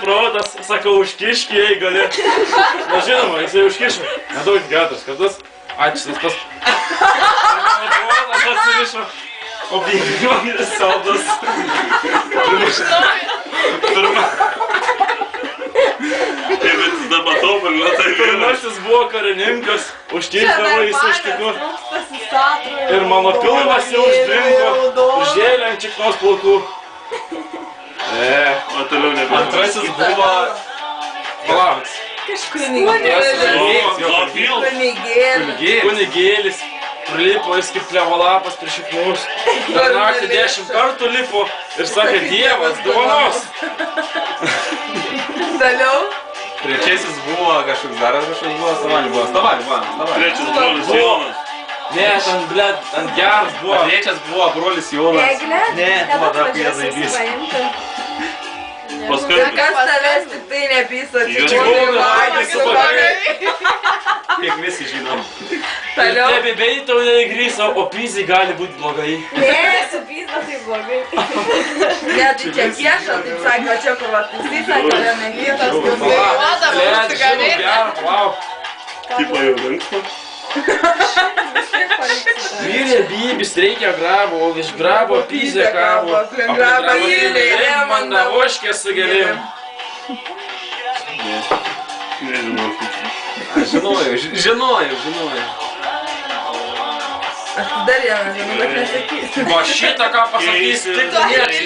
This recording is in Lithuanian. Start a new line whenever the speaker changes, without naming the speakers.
protas, sakau, užkiški, jei gali. Na žinoma, jisai užkišo. Nedaug 4 kartus. Ačiū, tas. Mano protas atsirišo. O bėgimas saldas. Pirmasis buvo karininkas, užkišdavo į suštiku. Ir mano pilvas jau užbrinko, užžėlė ant čiknos plaukų. O toliau nebuvo. Antrasis buvo... Palauk. Kunigėlis. Prilipo jis kaip klevolapas prie šiknus. Per naktį 10 kartų lipo ir sakė, Dievas, dovanos.
Toliau.
Trečiasis buvo kažkoks daras, kažkoks buvo Stamali.
Trečias brolis Jonas. Ne, ten, blėt, ant geras buvo.
Trečias buvo brolis Jonas.
Ne, buvo dar Jėzaibys. Paskui...
Kas tavęs tik tai nepysa,
Čigonų vagys su bagai.
Kiek visi žinom.
Toliau.
Nebebei tau negrįso, o pizai gali būti blogai.
Ne, su pizda tai blogai.
Ne, tai čia kieša, taip sakė, čia kur vat visi sakė, nevytas,
Blėt, žinau, gerą, palauk.
Tipo jau linksma.
Vyrė bybis reikia grabo, o iš grabo pizė kabo.
Aplink grabą įlė,
Man navoškė su gėlim.
Žinojau.
Aš dar vieną žinau, bet nesakysiu.
Va šitą ką pasakysi, tik tu